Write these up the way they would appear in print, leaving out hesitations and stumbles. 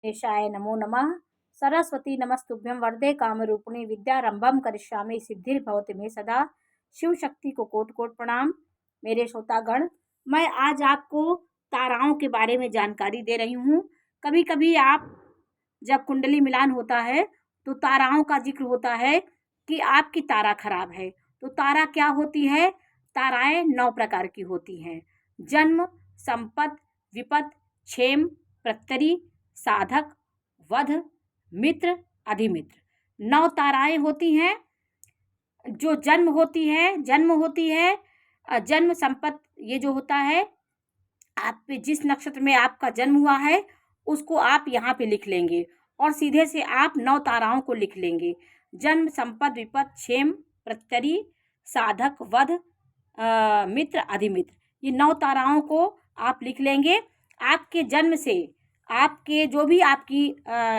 गणेशाय नमो नमः। सरस्वती नमस्तुभ्यं वरदे कामरूपिणी विद्यारंभम करिष्यामि सिद्धिर्भवति मे सदा। शिव शक्ति को कोटि कोटि प्रणाम। मेरे श्रोतागण, मैं आज आपको ताराओं के बारे में जानकारी दे रही हूँ। कभी कभी आप जब कुंडली मिलान होता है तो ताराओं का जिक्र होता है कि आपकी तारा खराब है। तो तारा क्या होती है? ताराएं 9 प्रकार की होती हैं। जन्म, संपत, विपत, क्षेम, प्रत्यरी, साधक, वध, मित्र, अधिमित्र। 9 ताराएं होती हैं। जो जन्म होती है जन्म संपत, ये जो होता है, आप पे जिस नक्षत्र में आपका जन्म हुआ है उसको आप यहाँ पे लिख लेंगे और सीधे से आप 9 ताराओं को लिख लेंगे। जन्म, संपत, विपत, क्षेम, प्रत्यरी, साधक, वध, मित्र, अधिमित्र। ये 9 ताराओं को आप लिख लेंगे। आपके जन्म से आपके जो भी आपकी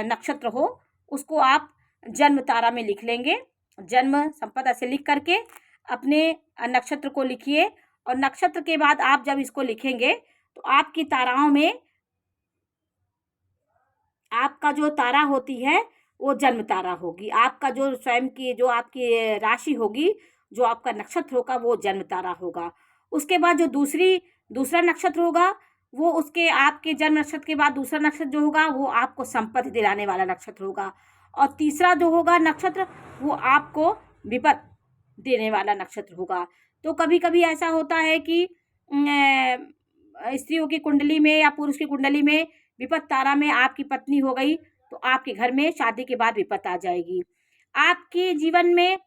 नक्षत्र हो उसको आप जन्म तारा में लिख लेंगे। जन्म संपत ऐसे लिख करके अपने नक्षत्र को लिखिए और नक्षत्र के बाद आप जब इसको लिखेंगे तो आपकी ताराओं में आपका जो तारा होती है वो जन्म तारा होगी। आपका जो स्वयं की जो आपकी राशि होगी, जो आपका नक्षत्र होगा वो जन्म तारा होगा। उसके बाद जो दूसरा नक्षत्र होगा वो उसके आपके जन्म नक्षत्र के बाद दूसरा नक्षत्र जो होगा वो आपको संपत्ति दिलाने वाला नक्षत्र होगा। और तीसरा जो होगा नक्षत्र वो आपको विपत देने वाला नक्षत्र होगा। तो कभी कभी ऐसा होता है कि स्त्रियों की कुंडली में या पुरुष की कुंडली में विपत तारा में आपकी पत्नी हो गई तो आपके घर में शादी के बाद विपत आ जाएगी। आपके जीवन में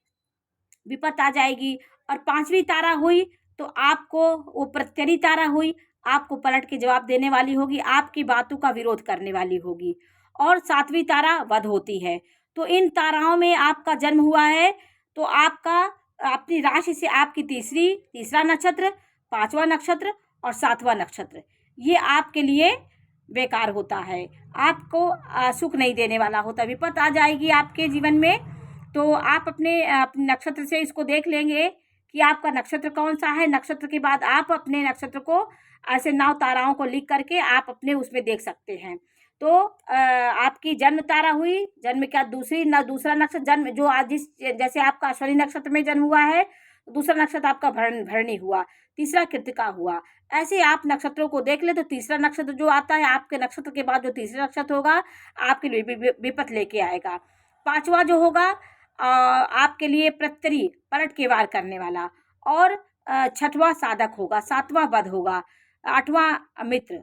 विपत आ जाएगी। और 5वीं तारा हुई तो आपको वो प्रत्यरी तारा हुई, आपको पलट के जवाब देने वाली होगी, आपकी बातों का विरोध करने वाली होगी। और 7वीं तारा वध होती है। तो इन ताराओं में आपका जन्म हुआ है तो आपका अपनी राशि से आपकी तीसरा नक्षत्र, 5वां नक्षत्र और 7वां नक्षत्र ये आपके लिए बेकार होता है, आपको सुख नहीं देने वाला होता। विपत आ जाएगी आपके जीवन में। तो आप अपने नक्षत्र से इसको देख लेंगे कि आपका नक्षत्र कौन सा है। नक्षत्र के बाद आप अपने नक्षत्र को ऐसे 9 ताराओं को लिख करके आप अपने उसमें देख सकते हैं। तो आपकी जन्म तारा हुई, जन्म क्या दूसरा नक्षत्र जन्म जो आज जैसे आपका अश्विनी नक्षत्र में जन्म हुआ है, दूसरा नक्षत्र आपका भरणी हुआ, तीसरा कृत्तिका हुआ। ऐसे आप नक्षत्रों को देख ले तो तीसरा नक्षत्र जो आता है आपके नक्षत्र के बाद जो तीसरा नक्षत्र होगा आपके लिए विपत लेके आएगा। 5वां जो होगा आपके लिए प्रत्यरी, पलट के वार करने वाला। और 6वां साधक होगा, 7वां वध होगा, 8वां मित्र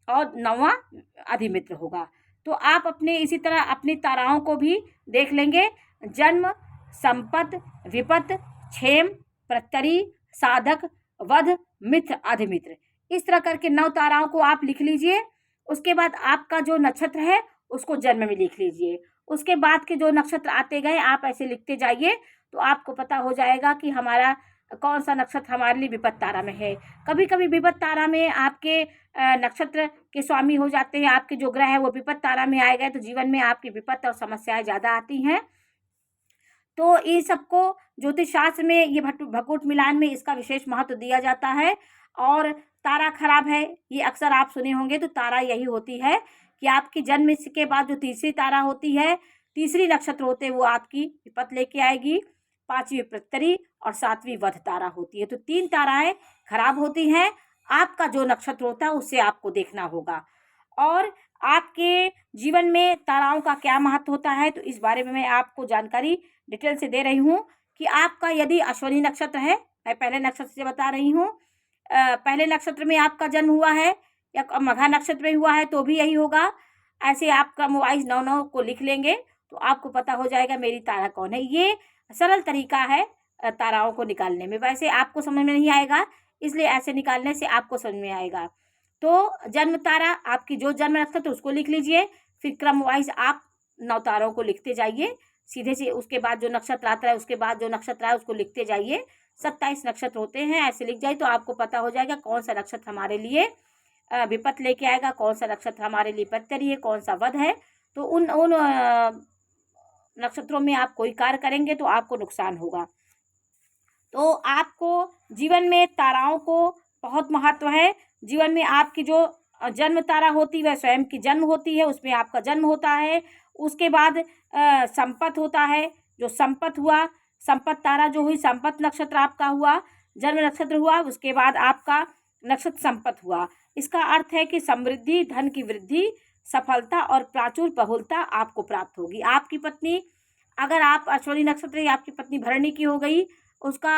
और 9वां अधिमित्र होगा। तो आप अपने इसी तरह अपनी ताराओं को भी देख लेंगे। जन्म, संपत, विपत, क्षेम, प्रत्यरी, साधक, वध, मित्र, अधिमित्र। इस तरह करके 9 ताराओं को आप लिख लीजिए। उसके बाद आपका जो नक्षत्र है उसको जन्म में लिख लीजिए। उसके बाद के जो नक्षत्र आते गए आप ऐसे लिखते जाइए तो आपको पता हो जाएगा कि हमारा कौन सा नक्षत्र हमारे लिए विपत तारा में है। कभी कभी विपत तारा में आपके नक्षत्र के स्वामी हो जाते हैं, आपके जो ग्रह है वो विपत तारा में आए गए तो जीवन में आपकी विपत और समस्याएं ज़्यादा आती हैं। तो ये सबको ज्योतिष शास्त्र में ये भकुट मिलान में इसका विशेष महत्व दिया जाता है। और तारा खराब है ये अक्सर आप सुने होंगे। तो तारा यही होती है कि आपकी जन्म के बाद जो तीसरी तारा होती है, तीसरी नक्षत्र होते हैं वो आपकी विपत लेके आएगी। 5वीं प्रत्यरी और 7वीं वध तारा होती है। तो 3 ताराएं खराब होती हैं। आपका जो नक्षत्र होता है उससे आपको देखना होगा। और आपके जीवन में ताराओं का क्या महत्व होता है तो इस बारे में मैं आपको जानकारी डिटेल से दे रही हूँ कि आपका यदि अश्विनी नक्षत्र है, मैं पहले नक्षत्र से बता रही हूँ, पहले नक्षत्र में आपका जन्म हुआ है या मघा नक्षत्र में हुआ है तो भी यही होगा। ऐसे आप क्रम वाइज 9 को लिख लेंगे तो आपको पता हो जाएगा मेरी तारा कौन है। ये सरल तरीका है ताराओं को निकालने में। वैसे आपको समझ में नहीं आएगा, इसलिए ऐसे निकालने से आपको समझ में आएगा। तो जन्म तारा आपकी जो जन्म नक्षत्र उसको लिख लीजिए। फिर क्रम वाइज आप 9 तारों को लिखते जाइए सीधे से। उसके बाद जो नक्षत्र आता है उसके बाद जो नक्षत्र है उसको लिखते जाइए। 27 नक्षत्र होते हैं, ऐसे लिख जाए तो आपको पता हो जाएगा कौन सा नक्षत्र हमारे लिए विपत लेके आएगा, कौन सा नक्षत्र हमारे लिए प्रत्यरी है, कौन सा वध है। तो उन नक्षत्रों में आप कोई कार्य करेंगे तो आपको नुकसान होगा। तो आपको जीवन में ताराओं को बहुत महत्व है। जीवन में आपकी जो जन्म तारा होती वह स्वयं की जन्म होती है, उसमें आपका जन्म होता है। उसके बाद संपत होता है, जो संपत हुआ, संपत तारा जो हुई, संपत नक्षत्र आपका हुआ, जन्म नक्षत्र हुआ, उसके बाद आपका नक्षत्र संपत हुआ। इसका अर्थ है कि समृद्धि, धन की वृद्धि, सफलता और प्राचुर बहुलता आपको प्राप्त होगी। आपकी पत्नी, अगर आप अश्विनी नक्षत्र या आपकी पत्नी भरणी की हो गई, उसका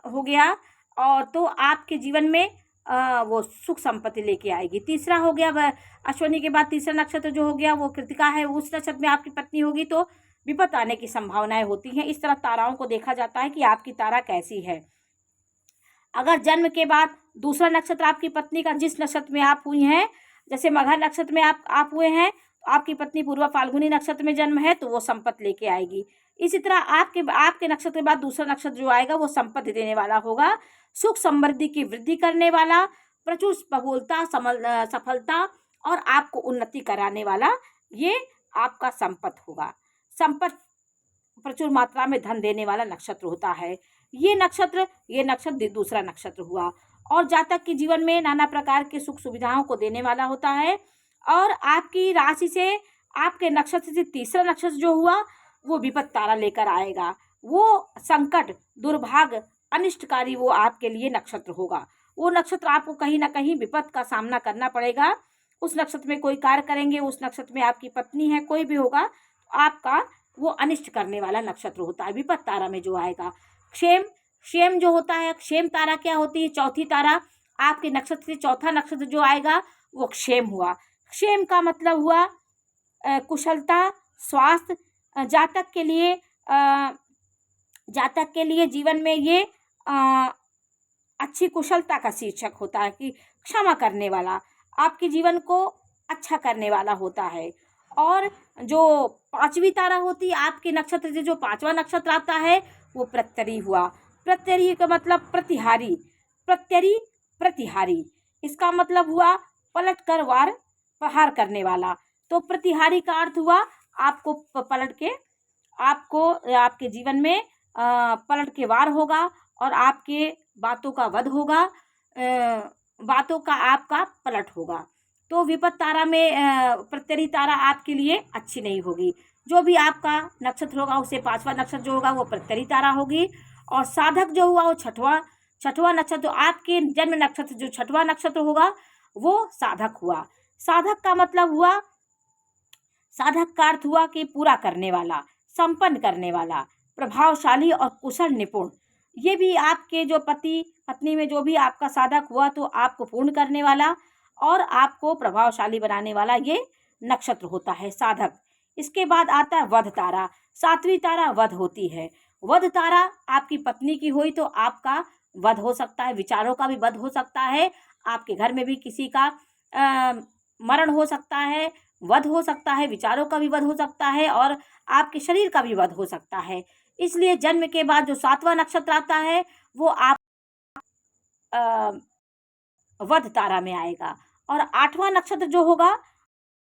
हो गया, और तो आपके जीवन में वो सुख संपत्ति लेके आएगी। तीसरा हो गया, वह अश्विनी के बाद तीसरा नक्षत्र जो हो गया वो कृतिका है, उस नक्षत्र में आपकी पत्नी होगी तो विपत आने की संभावनाएं होती हैं। इस तरह ताराओं को देखा जाता है कि आपकी तारा कैसी है। अगर जन्म के बाद दूसरा नक्षत्र आपकी पत्नी का, जिस नक्षत्र में आप हुई हैं, जैसे मघा नक्षत्र में आप हुए हैं, तो आपकी पत्नी पूर्वा फाल्गुनी नक्षत्र में जन्म है तो वो संपत्ति लेके आएगी। इसी तरह आपके नक्षत्र के बाद दूसरा नक्षत्र जो आएगा वो संपत्ति देने वाला होगा, सुख समृद्धि की वृद्धि करने वाला, प्रचुर बहुलता, सफलता और आपको उन्नति कराने वाला, ये आपका संपत्ति होगा। संपत्ति प्रचुर मात्रा में धन देने वाला नक्षत्र होता है। ये नक्षत्र दूसरा नक्षत्र हुआ। और जातक के जीवन में नाना प्रकार के सुख सुविधाओं को देने वाला होता है। और आपकी राशि से, आपके नक्षत्र से तीसरा नक्षत्र जो हुआ वो विपत तारा लेकर आएगा। वो संकट, दुर्भाग्य, अनिष्टकारी वो आपके लिए नक्षत्र होगा। वो नक्षत्र आपको कहीं ना कहीं विपत का सामना करना पड़ेगा। उस नक्षत्र में कोई कार्य करेंगे, उस नक्षत्र में आपकी पत्नी है, कोई भी होगा, तो आपका वो अनिष्ट करने वाला नक्षत्र होता है विपत तारा में जो आएगा। क्षेम जो होता है, क्षेम तारा क्या होती है? चौथी तारा, आपके नक्षत्र से चौथा नक्षत्र जो आएगा वो क्षेम हुआ। क्षेम का मतलब हुआ कुशलता, स्वास्थ्य। जातक के लिए जीवन में ये अच्छी कुशलता का शीर्षक होता है कि क्षमा करने वाला, आपके जीवन को अच्छा करने वाला होता है। और जो पांचवी तारा होती है आपके नक्षत्र से, जो पांचवा नक्षत्र आता है वो प्रत्यरी हुआ। प्रत्यरी का मतलब प्रतिहारी, प्रतिहारी, इसका मतलब हुआ पलट कर वार, प्रहार करने वाला। तो प्रतिहारी का अर्थ हुआ आपको पलट के, आपको आपके जीवन में पलट के वार होगा और आपके बातों का वध होगा, बातों का आपका पलट होगा। तो विपत तारा में प्रत्यरी तारा आपके लिए अच्छी नहीं होगी। जो भी आपका नक्षत्र होगा उसे पांचवा नक्षत्र जो होगा वो प्रत्यरी तारा होगी। और साधक जो हुआ वो छठवां नक्षत्र, तो आपके जन्म नक्षत्र जो छठवां नक्षत्र होगा वो साधक हुआ। साधक का मतलब हुआ, साधक का अर्थ हुआ कि पूरा करने वाला, संपन्न करने वाला, प्रभावशाली और कुशल निपुण। ये भी आपके जो पति पत्नी में जो भी आपका साधक हुआ तो आपको पूर्ण करने वाला और आपको प्रभावशाली बनाने वाला ये नक्षत्र होता है साधक। इसके बाद आता है वध तारा। सातवीं तारा वध होती है। वध तारा आपकी पत्नी की हुई तो आपका वध हो सकता है, विचारों का भी वध हो सकता है, आपके घर में भी किसी का मरण हो सकता है, वध हो सकता है, विचारों का भी वध हो सकता है और आपके शरीर का भी वध हो सकता है। इसलिए जन्म के बाद जो सातवां नक्षत्र आता है वो आप वध तारा में आएगा। और आठवां नक्षत्र जो होगा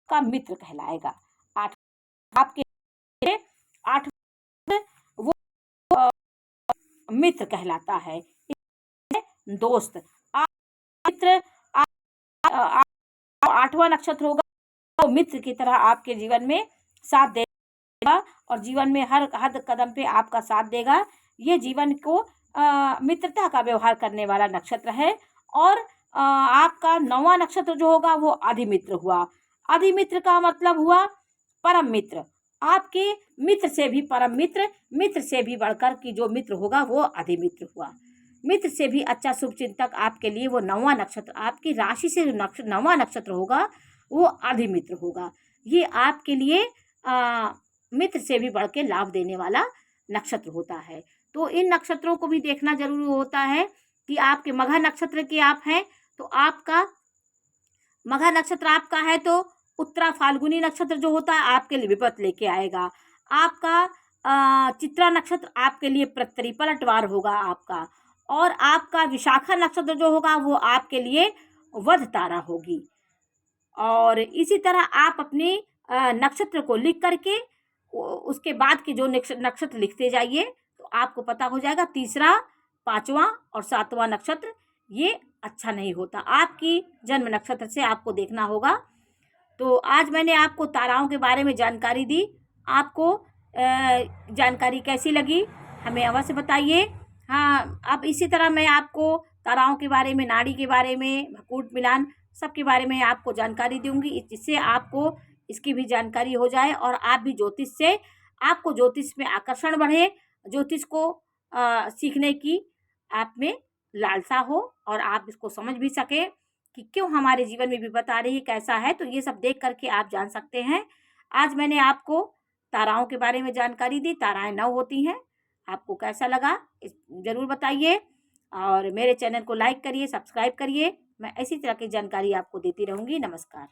का मित्र कहलाएगा। आपके आठ वो मित्र कहलाता है, दोस्त। मित्र आठवां नक्षत्र होगा तो मित्र की तरह आपके जीवन में साथ देगा और जीवन में हर कदम पे आपका साथ देगा। ये जीवन को मित्रता का व्यवहार करने वाला नक्षत्र है। और आपका नौवां नक्षत्र जो होगा वो अधिमित्र हुआ। अधिमित्र का मतलब हुआ परम मित्र, आपके मित्र से भी परम मित्र, मित्र से भी बढ़कर की जो मित्र होगा वो अधिमित्र हुआ। मित्र से भी अच्छा शुभचिंतक आपके लिए वो नौवां नक्षत्र, आपकी राशि से जो नौवां नक्षत्र होगा वो अधिमित्र होगा। ये आपके लिए मित्र से भी बढ़ के लाभ देने वाला नक्षत्र होता है। तो इन नक्षत्रों को भी देखना जरूरी होता है कि आपके मघा नक्षत्र के आप हैं तो आपका मघा नक्षत्र आपका है तो उत्तरा फाल्गुनी नक्षत्र जो होता है आपके लिए विपत लेके आएगा। आपका चित्रा नक्षत्र आपके लिए प्रत्यरी पलटवार होगा आपका। और आपका विशाखा नक्षत्र जो होगा वो आपके लिए वध तारा होगी। और इसी तरह आप अपने नक्षत्र को लिख करके उसके बाद के जो नक्षत्र लिखते जाइए तो आपको पता हो जाएगा तीसरा, पांचवा और सातवां नक्षत्र ये अच्छा नहीं होता। आपकी जन्म नक्षत्र से आपको देखना होगा। तो आज मैंने आपको ताराओं के बारे में जानकारी दी। आपको जानकारी कैसी लगी हमें अवश्य बताइए। हाँ, अब इसी तरह मैं आपको ताराओं के बारे में, नाड़ी के बारे में, भकूट मिलान सब के बारे में आपको जानकारी दूंगी, जिससे आपको इसकी भी जानकारी हो जाए और आप भी ज्योतिष से, आपको ज्योतिष में आकर्षण बढ़े, ज्योतिष को सीखने की आप में लालसा हो और आप इसको समझ भी सके कि क्यों हमारे जीवन में विपत्ति आ रही है, कैसा है। तो ये सब देख करके आप जान सकते हैं। आज मैंने आपको ताराओं के बारे में जानकारी दी। ताराएं 9 होती हैं। आपको कैसा लगा ज़रूर बताइए और मेरे चैनल को लाइक करिए, सब्सक्राइब करिए। मैं इसी तरह की जानकारी आपको देती रहूँगी। नमस्कार।